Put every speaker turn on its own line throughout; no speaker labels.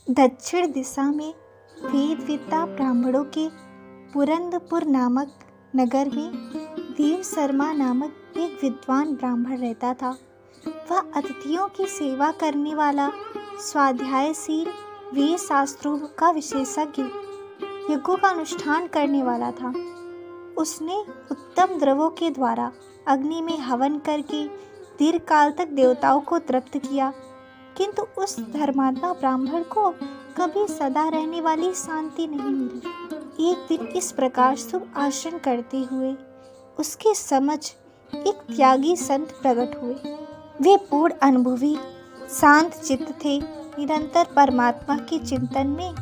दक्षिण दिशा में वेदविद्ता ब्राह्मणों के पुरंदपुर नामक नगर में देव शर्मा नामक एक विद्वान ब्राह्मण रहता था। वह अतिथियों की सेवा करने वाला, स्वाध्यायशील, वेद शास्त्रों का विशेषज्ञ, यज्ञों का अनुष्ठान करने वाला था। उसने उत्तम द्रव्यों के द्वारा अग्नि में हवन करके दीर्घ काल तक देवताओं को तृप्त किया, किंतु उस धर्मात्मा ब्राह्मण को कभी सदा रहने वाली शांति नहीं मिली। एक दिन इस प्रकार शुभ आचरण करते हुए उसके समझ एक त्यागी संत प्रकट हुए। वे पूर्ण अनुभवी, शांत चित्त थे। निरंतर परमात्मा के चिंतन में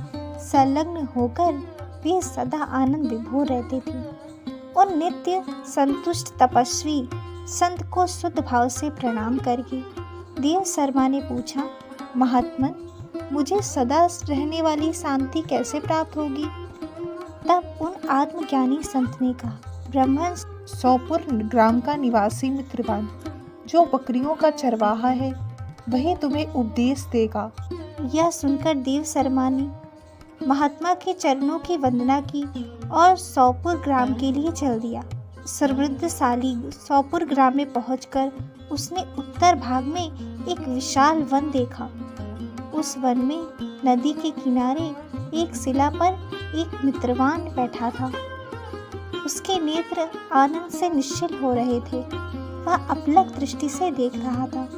संलग्न होकर वे सदा आनंद विभोर रहते थे। उन नित्य संतुष्ट तपस्वी संत को शुद्ध भाव से प्रणाम करके देव शर्मा ने पूछा, महात्मन, मुझे सदा रहने वाली शांति कैसे प्राप्त होगी? तब उन आत्मज्ञानी संत ने कहा, ब्राह्मण,
सौपुर ग्राम का निवासी मित्रवान जो बकरियों का चरवाहा है, वही तुम्हें उपदेश देगा।
यह सुनकर देव शर्मा ने महात्मा के चरणों की वंदना की और सौपुर ग्राम के लिए चल दिया। समृद्धशाली सौपुर ग्राम में पहुंचकर उसने उत्तर भाग में एक विशाल वन देखा। उस वन में नदी के किनारे एक शिला पर एक मित्रवान बैठा था। उसके नेत्र आनंद से निश्चल हो रहे थे। वह अपलक दृष्टि से देख रहा था।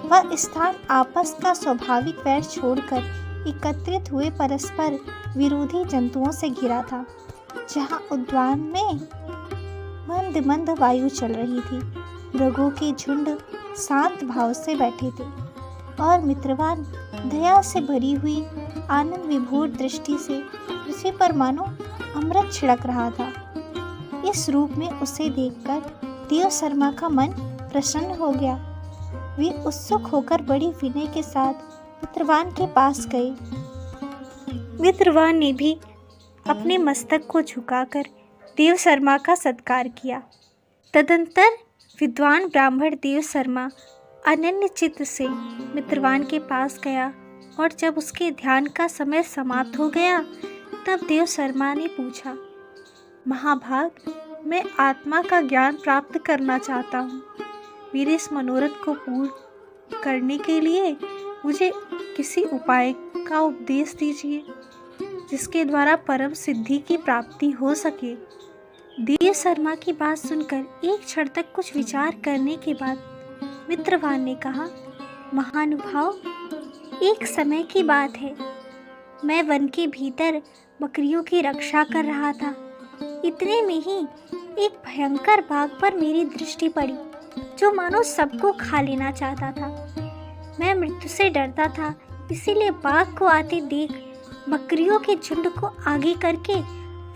वह स्थान आपस का स्वाभाविक वैर छोड़कर एकत्रित हुए परस्पर विरोधी जंतुओं से घिरा था, जहाँ उद्यान में मंद मंद वायु चल रही थी। मृगों के झुंड शांत भाव से बैठे थे और मित्रवान दया से भरी हुई आनंद विभोर दृष्टि से उसी पर मानो अमृत छिड़क रहा था। इस रूप में उसे देखकर देव शर्मा का मन प्रसन्न हो गया। वे उत्सुक होकर बड़ी विनय के साथ मित्रवान के पास गए। मित्रवान ने भी अपने मस्तक को झुकाकर देव शर्मा का सत्कार किया। तदंतर विद्वान ब्राह्मण देव शर्मा अनन्य चित्त से मित्रवान के पास गया और जब उसके ध्यान का समय समाप्त हो गया, तब देव शर्मा ने पूछा, महाभाग, मैं आत्मा का ज्ञान प्राप्त करना चाहता हूँ। मेरे इस मनोरथ को पूर्ण करने के लिए मुझे किसी उपाय का उपदेश दीजिए, जिसके द्वारा परम सिद्धि की प्राप्ति हो सके। देव शर्मा की बात सुनकर एक क्षण तक कुछ विचार करने के बाद मित्रवान ने कहा, महानुभाव, एक समय की बात है। मैं वन के भीतर बकरियों की रक्षा कर रहा था। इतने में ही एक भयंकर बाघ पर मेरी दृष्टि पड़ी, जो मानो सबको खा लेना चाहता था। मैं मृत्यु से डरता था, इसीलिए बाघ को आते देख बकरियों के झुंड को आगे करके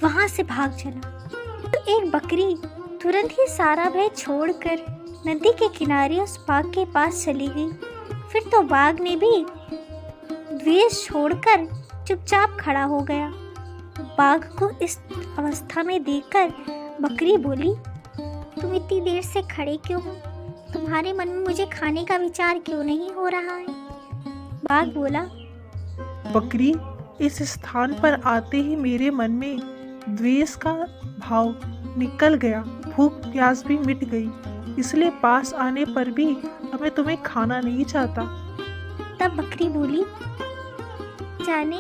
वहां से भाग चला। तो एक बकरी तुरंत ही सारा भय छोड़कर नदी के किनारे उस बाघ के पास चली गई। फिर तो बाघ ने भी द्वेष छोड़कर चुपचाप खड़ा हो गया। बाघ को इस अवस्था में देखकर बकरी बोली, तुम इतनी देर से खड़े क्यों हो? तुम्हारे मन में मुझे खाने का विचार क्यों नहीं हो रहा है? बाघ बोला,
बकरी, इस स्थान पर आते ही मेरे मन में द्वेष का भाव निकल गया। भूख प्यास भी मिट गई, इसलिए पास आने पर भी अब मैं तुम्हें खाना नहीं चाहता।
तब बकरी बोली, जाने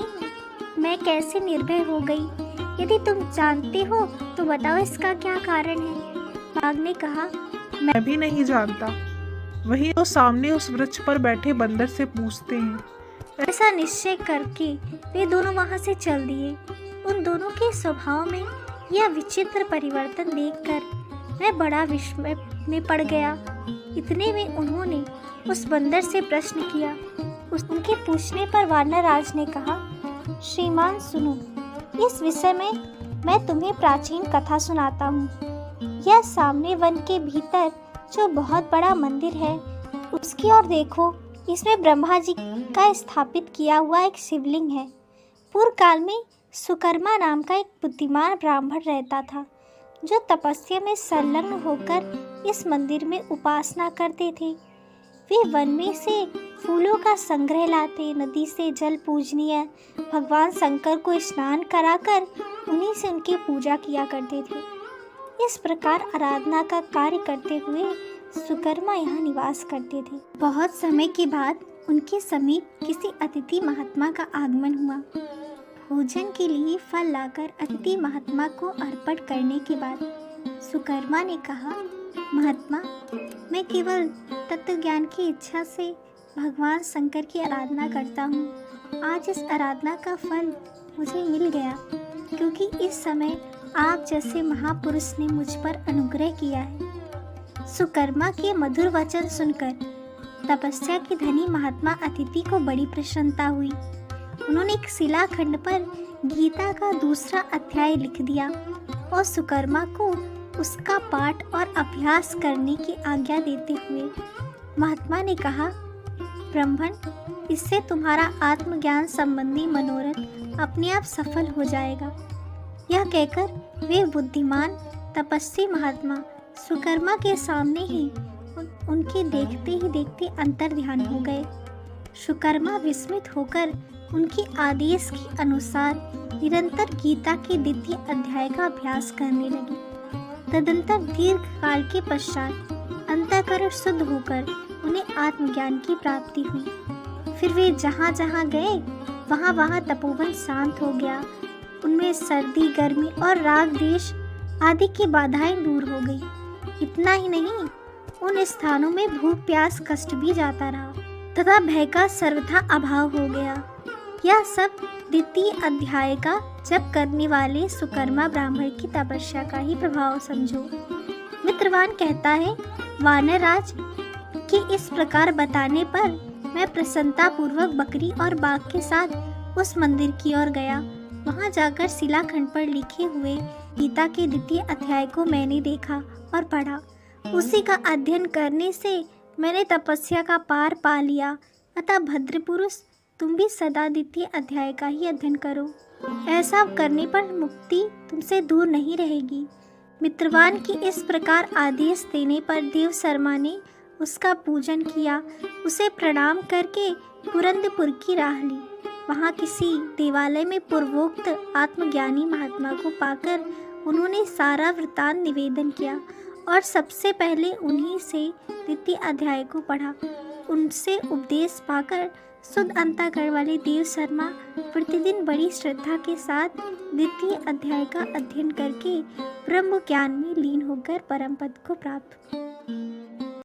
मैं कैसे निर्भय हो गई। यदि तुम जानते हो तो बताओ इसका क्या कारण है। बाघ ने कहा,
मैं भी नहीं जानता। वही तो सामने उस वृक्ष पर बैठे बंदर से पूछते हैं।
ऐसा निश्चय करके वे दोनों वहां से चल दिए। उन दोनों के स्वभाव में यह विचित्र परिवर्तन देखकर मैं बड़ा विस्मय में पड़ गया। इतने में उन्होंने उस बंदर से प्रश्न किया। उनके पूछने पर वानरराज ने कहा, श्रीमान सुनो, इस विषय में मैं तुम्हें प्राचीन कथा सुनाता हूँ। यह सामने वन के भीतर जो बहुत बड़ा मंदिर है, उसकी ओर देखो। इसमें ब्रह्मा जी का स्थापित किया हुआ एक शिवलिंग है। पूर्व काल में सुकर्मा नाम का एक बुद्धिमान ब्राह्मण रहता था, जो तपस्या में संलग्न होकर इस मंदिर में उपासना करते थे। वे वन में से फूलों का संग्रह लाते, नदी से जल पूजनीय भगवान शंकर को स्नान कराकर उन्हीं से उनकी पूजा किया करते थे। इस प्रकार आराधना का कार्य करते हुए सुकर्मा यहाँ निवास करते थे। बहुत समय के बाद उनके समीप किसी अतिथि महात्मा का आगमन हुआ। भोजन के लिए फल लाकर अतिथि महात्मा को अर्पण करने के बाद सुकर्मा ने कहा, महात्मा, मैं केवल तत्व ज्ञान की इच्छा से भगवान शंकर की आराधना करता हूँ। आज इस आराधना का फल मुझे मिल गया, क्योंकि इस समय आप जैसे महापुरुष ने मुझ पर अनुग्रह किया है। सुकर्मा के मधुर वचन सुनकर तपस्या के धनी महात्मा अतिथि को बड़ी प्रसन्नता हुई। उन्होंने एक शिलाखंड पर गीता का दूसरा अध्याय लिख दिया और सुकर्मा को उसका पाठ और अभ्यास करने की आज्ञा देते हुए महात्मा ने कहा, ब्राह्मण, इससे तुम्हारा आत्मज्ञान संबंधी मनोरथ अपने आप सफल हो जाएगा। यह कहकर वे बुद्धिमान तपस्वी महात्मा सुकर्मा के सामने ही उनके देखते ही देखते अंतर ध्यान हो गए। सुकर्मा विस्मित होकर उनके आदेश के अनुसार निरंतर गीता के द्वितीय अध्याय का अभ्यास करने लगे। तदंतर दीर्घ काल के पश्चात अंतःकरण शुद्ध होकर उन्हें आत्मज्ञान की प्राप्ति हुई। फिर वे जहाँ जहाँ गए वहाँ वहाँ तपोवन शांत हो गया। उनमें सर्दी, गर्मी और राग द्वेष आदि की बाधाएं दूर हो गई। इतना ही नहीं, उन स्थानों में भूख प्यास कष्ट भी जाता रहा तथा भय का सर्वथा अभाव हो गया। यह सब द्वितीय अध्याय का जप करने वाले सुकर्मा ब्राह्मण की तपस्या का ही प्रभाव समझो। मित्रवान कहता है, वानरराज के इस प्रकार बताने पर मैं प्रसन्नता पूर्वक बकरी और बाघ के साथ उस मंदिर की ओर गया। वहां जाकर शिलाखंड पर लिखे हुए गीता के द्वितीय अध्याय को मैंने देखा और पढ़ा। उसी का अध्ययन करने से मैंने तपस्या का पार पा लिया। अतः भद्र पुरुष, तुम भी सदा द्वितीय अध्याय का ही अध्ययन करो। ऐसा करने पर मुक्ति तुमसे दूर नहीं रहेगी। मित्रवान की इस प्रकार आदेश देने पर देव शर्मा ने उसका पूजन किया। उसे प्रणाम करके पुरंदपुर की राह ली। वहाँ किसी देवालय में पूर्वोक्त आत्मज्ञानी महात्मा को पाकर उन्होंने सारा वृतांत निवेदन किया और सबसे पहले उन्हीं से द्वितीय अध्याय को पढ़ा। उनसे उपदेश पाकर शुद्ध अंतःकरण वाले देव शर्मा प्रतिदिन बड़ी श्रद्धा के साथ द्वितीय अध्याय का अध्ययन करके ब्रह्म ज्ञान में लीन होकर परम पद को प्राप्त